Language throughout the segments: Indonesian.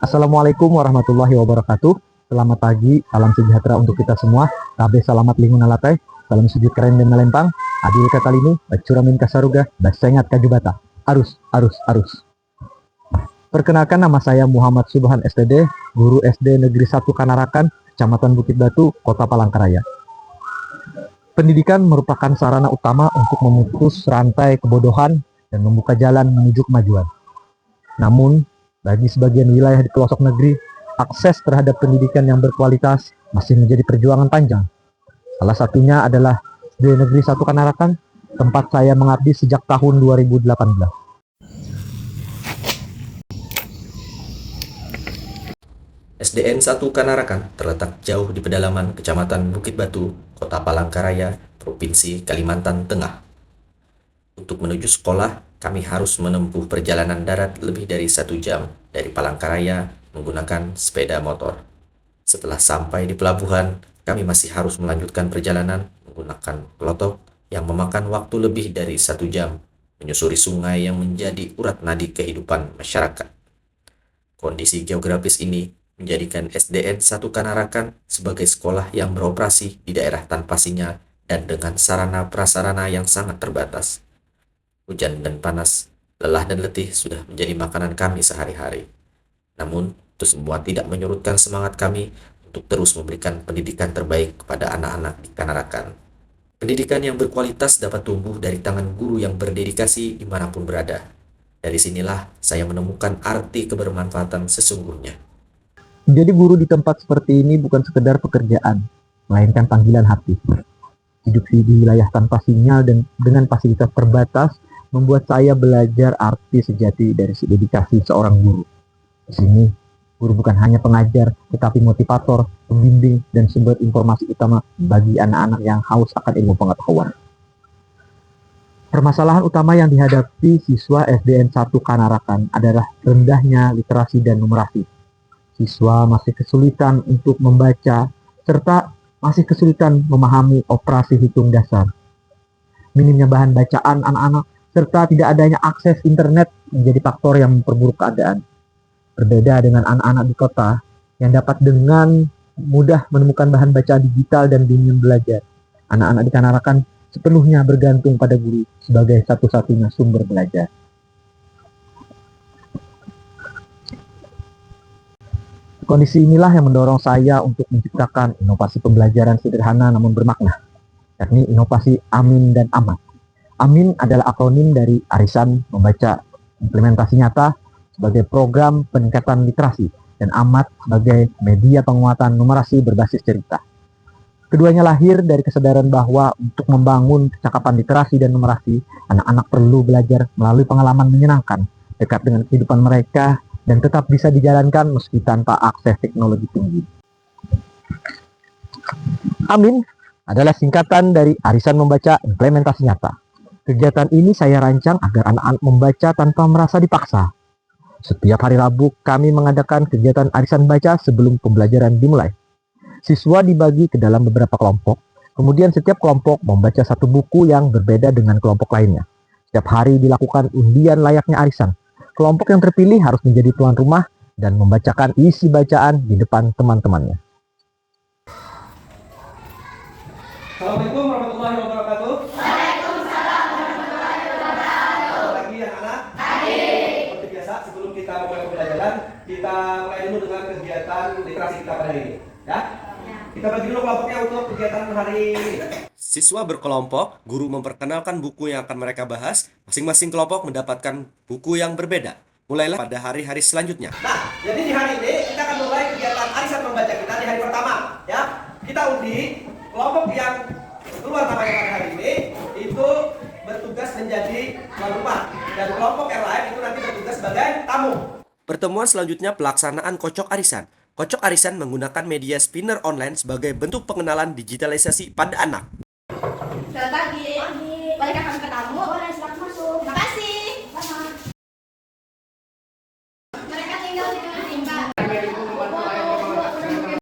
Assalamualaikum warahmatullahi wabarakatuh. Selamat pagi, salam sejahtera untuk kita semua. Kabe salamat lingun alatai, salam sujud keren dan melempang. Adil kata lini, bacuramin kasaruga, basengat kajubata. Arus, arus, arus. Perkenalkan, nama saya Muhammad Subhan STD, guru SD Negeri 1 Kanarakan, Kecamatan Bukit Batu, Kota Palangkaraya. Pendidikan merupakan sarana utama untuk memutus rantai kebodohan dan membuka jalan menuju kemajuan. Namun, bagi sebagian wilayah di pelosok negeri, akses terhadap pendidikan yang berkualitas masih menjadi perjuangan panjang. Salah satunya adalah SD Negeri 1 Kanarakan, tempat saya mengabdi sejak tahun 2018. SDN 1 Kanarakan terletak jauh di pedalaman Kecamatan Bukit Batu, Kota Palangkaraya, Provinsi Kalimantan Tengah. Untuk menuju sekolah, kami harus menempuh perjalanan darat lebih dari 1 jam dari Palangkaraya menggunakan sepeda motor. Setelah sampai di pelabuhan, kami masih harus melanjutkan perjalanan menggunakan pelotok yang memakan waktu lebih dari 1 jam, menyusuri sungai yang menjadi urat nadi kehidupan masyarakat. Kondisi geografis ini menjadikan SDN 1 Kanarakan sebagai sekolah yang beroperasi di daerah tanpa sinyal dan dengan sarana prasarana yang sangat terbatas. Hujan dan panas, lelah dan letih sudah menjadi makanan kami sehari-hari. Namun, itu semua tidak menyurutkan semangat kami untuk terus memberikan pendidikan terbaik kepada anak-anak di Kanarakan. Pendidikan yang berkualitas dapat tumbuh dari tangan guru yang berdedikasi dimanapun berada. Dari sinilah saya menemukan arti kebermanfaatan sesungguhnya. Menjadi guru di tempat seperti ini bukan sekedar pekerjaan, melainkan panggilan hati. Hidup di wilayah tanpa sinyal dan dengan fasilitas terbatas membuat saya belajar arti sejati dari dedikasi seorang guru. Di sini, guru bukan hanya pengajar, tetapi motivator, pembimbing, dan sumber informasi utama bagi anak-anak yang haus akan ilmu pengetahuan. Permasalahan utama yang dihadapi siswa SDN 1 Kanarakan adalah rendahnya literasi dan numerasi. Siswa masih kesulitan untuk membaca, serta masih kesulitan memahami operasi hitung dasar. Minimnya bahan bacaan anak-anak, serta tidak adanya akses internet menjadi faktor yang memperburuk keadaan. Berbeda dengan anak-anak di kota yang dapat dengan mudah menemukan bahan bacaan digital dan bimbingan belajar. Anak-anak di Kanarakan sepenuhnya bergantung pada guru sebagai satu-satunya sumber belajar. Kondisi inilah yang mendorong saya untuk menciptakan inovasi pembelajaran sederhana namun bermakna, yakni inovasi Amin dan Amat. Amin adalah akronim dari Arisan Membaca Implementasi Nyata sebagai program peningkatan literasi dan Amat sebagai media penguatan numerasi berbasis cerita. Keduanya lahir dari kesadaran bahwa untuk membangun kecakapan literasi dan numerasi, anak-anak perlu belajar melalui pengalaman menyenangkan, dekat dengan kehidupan mereka, dan tetap bisa dijalankan meski tanpa akses teknologi tinggi. Amin adalah singkatan dari Arisan Membaca Implementasi Nyata. Kegiatan ini saya rancang agar anak-anak membaca tanpa merasa dipaksa. Setiap hari Rabu, kami mengadakan kegiatan arisan baca sebelum pembelajaran dimulai. Siswa dibagi ke dalam beberapa kelompok, kemudian setiap kelompok membaca satu buku yang berbeda dengan kelompok lainnya. Setiap hari dilakukan undian layaknya arisan. Kelompok yang terpilih harus menjadi tuan rumah dan membacakan isi bacaan di depan teman-temannya. Assalamualaikum warahmatullahi wabarakatuh. Waalaikumsalam warahmatullahi wabarakatuh. Pagi anak-anak. Pagi. Seperti biasa, sebelum kita mulai pembelajaran, kita mulai dulu dengan kegiatan literasi kita pada hari ini. Ya? Kita bagi dulu kelompoknya untuk kegiatan hari ini. Siswa berkelompok, guru memperkenalkan buku yang akan mereka bahas. Masing-masing kelompok mendapatkan buku yang berbeda. Mulailah pada hari-hari selanjutnya. Nah, jadi di hari ini kita akan mulai kegiatan arisan membaca kita di hari pertama. Ya, kita undi kelompok yang keluar namanya pada hari ini itu bertugas menjadi tuan rumah dan kelompok yang lain itu nanti bertugas sebagai tamu. Pertemuan selanjutnya pelaksanaan kocok arisan. Kocok arisan menggunakan media spinner online sebagai bentuk pengenalan digitalisasi pada anak. Selamat pagi. Bolehkah kami ke tamu? Boleh, silakan masuk. Terima kasih. Mereka tinggal di Rimba.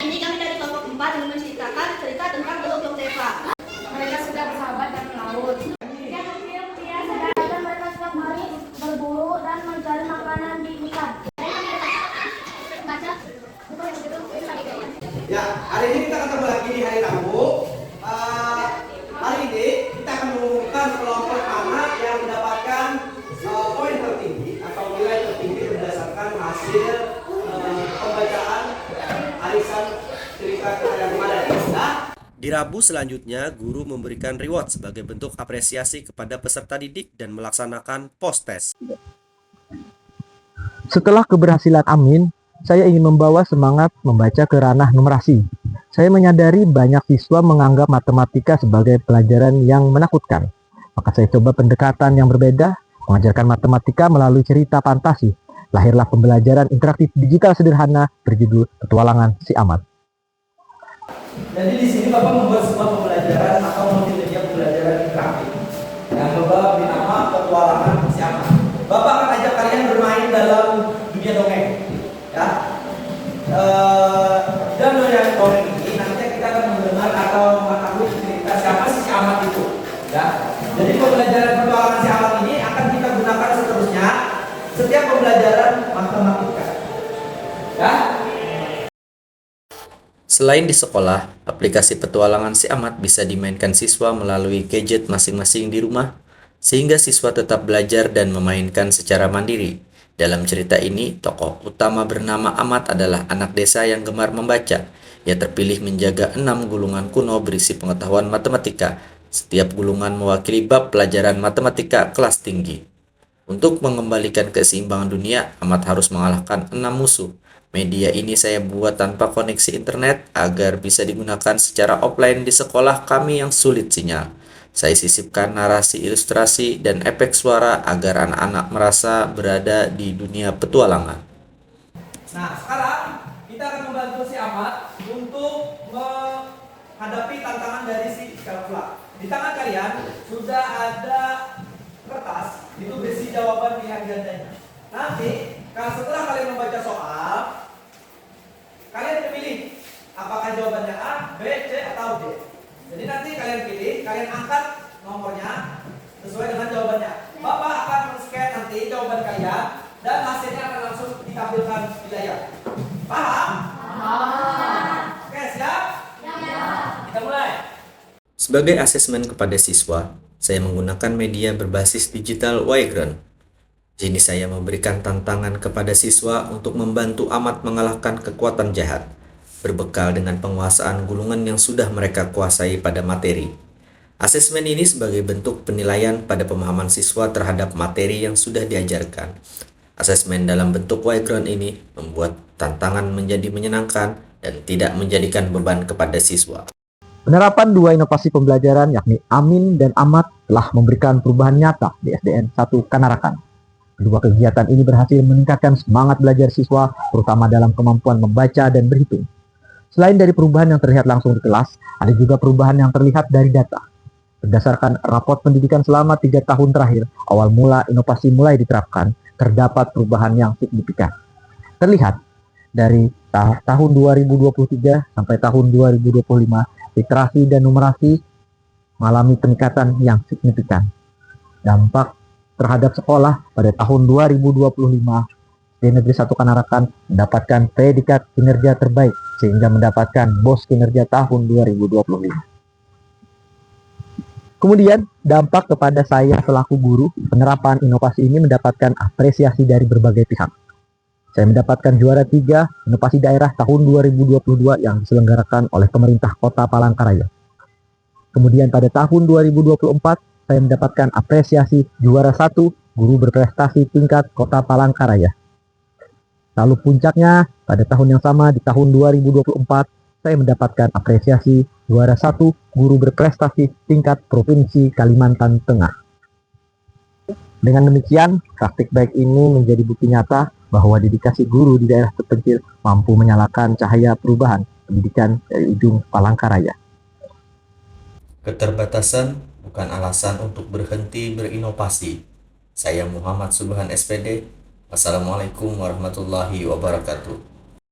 Ini kami dari kelompok 4 yang menceritakan cerita tentang Teluk Yogyakarta. Mereka sudah bersahabat dan melaut. Mereka setiap hari berburu dan mencari makanan di hutan. Rabu selanjutnya, guru memberikan reward sebagai bentuk apresiasi kepada peserta didik dan melaksanakan post-test. Setelah keberhasilan Amin, saya ingin membawa semangat membaca ke ranah numerasi. Saya menyadari banyak siswa menganggap matematika sebagai pelajaran yang menakutkan. Maka saya coba pendekatan yang berbeda, mengajarkan matematika melalui cerita fantasi. Lahirlah pembelajaran interaktif digital sederhana berjudul Petualangan Si Amat. Jadi di sini Bapak membuat sebuah pembelajaran atau multimedia pembelajaran interaktif yang Bapak beri nama Petualangan Si Amat. Bapak akan ajak kalian bermain dalam dunia dongeng, ya. Dalam dunia dongeng ini nanti kita akan mendengar atau mengetahui cerita siapa si Amat itu, ya. Jadi pembelajaran Petualangan Si Amat ini akan kita gunakan seterusnya setiap pembelajaran matematika, ya. Selain di sekolah, aplikasi Petualangan Si Amat bisa dimainkan siswa melalui gadget masing-masing di rumah, sehingga siswa tetap belajar dan memainkan secara mandiri. Dalam cerita ini, tokoh utama bernama Amat adalah anak desa yang gemar membaca. Ia terpilih menjaga 6 gulungan kuno berisi pengetahuan matematika. Setiap gulungan mewakili bab pelajaran matematika kelas tinggi. Untuk mengembalikan keseimbangan dunia, Amat harus mengalahkan 6 musuh. Media ini saya buat tanpa koneksi internet agar bisa digunakan secara offline di sekolah kami yang sulit sinyal. Saya sisipkan narasi ilustrasi dan efek suara agar anak-anak merasa berada di dunia petualangan. Nah, sekarang kita akan membantu si Amat untuk menghadapi tantangan dari si kalkulator. Di tangan kalian sudah ada kertas, itu berisi jawaban pilihan gandanya. Nanti, setelah kalian membaca soal, kalian pilih apakah jawabannya A, B, C, atau D. Jadi nanti kalian pilih, kalian angkat nomornya sesuai dengan jawabannya. Bapak akan men-scan nanti jawaban kalian dan hasilnya akan langsung ditampilkan di layar. Paham? Oke, siap? Kita mulai. Sebagai asesmen kepada siswa, saya menggunakan media berbasis digital Yground. Di sini saya memberikan tantangan kepada siswa untuk membantu Amat mengalahkan kekuatan jahat, berbekal dengan penguasaan gulungan yang sudah mereka kuasai pada materi. Asesmen ini sebagai bentuk penilaian pada pemahaman siswa terhadap materi yang sudah diajarkan. Asesmen dalam bentuk Yground ini membuat tantangan menjadi menyenangkan dan tidak menjadikan beban kepada siswa. Penerapan 2 inovasi pembelajaran yakni Amin dan Amat telah memberikan perubahan nyata di SDN 1 Kanarakan. Kedua kegiatan ini berhasil meningkatkan semangat belajar siswa, terutama dalam kemampuan membaca dan berhitung. Selain dari perubahan yang terlihat langsung di kelas, ada juga perubahan yang terlihat dari data. Berdasarkan raport pendidikan selama 3 tahun terakhir, awal mula inovasi mulai diterapkan, terdapat perubahan yang signifikan. Terlihat dari tahun 2023 sampai tahun 2025, literasi dan numerasi mengalami peningkatan yang signifikan. Dampak terhadap sekolah pada tahun 2025, SD Negeri 1 Kanarakan mendapatkan predikat kinerja terbaik sehingga mendapatkan BOS kinerja tahun 2025. Kemudian, dampak kepada saya selaku guru, penerapan inovasi ini mendapatkan apresiasi dari berbagai pihak. Saya mendapatkan juara 3 inovasi daerah tahun 2022 yang diselenggarakan oleh pemerintah Kota Palangkaraya. Kemudian pada tahun 2024, saya mendapatkan apresiasi juara 1 guru berprestasi tingkat Kota Palangkaraya. Lalu puncaknya pada tahun yang sama di tahun 2024, saya mendapatkan apresiasi juara 1 guru berprestasi tingkat Provinsi Kalimantan Tengah. Dengan demikian, praktik baik ini menjadi bukti nyata bahwa dedikasi guru di daerah terpencil mampu menyalakan cahaya perubahan pendidikan dari ujung Palangkaraya. Keterbatasan bukan alasan untuk berhenti berinovasi. Saya Muhammad Subhan SPD. Wassalamualaikum warahmatullahi wabarakatuh.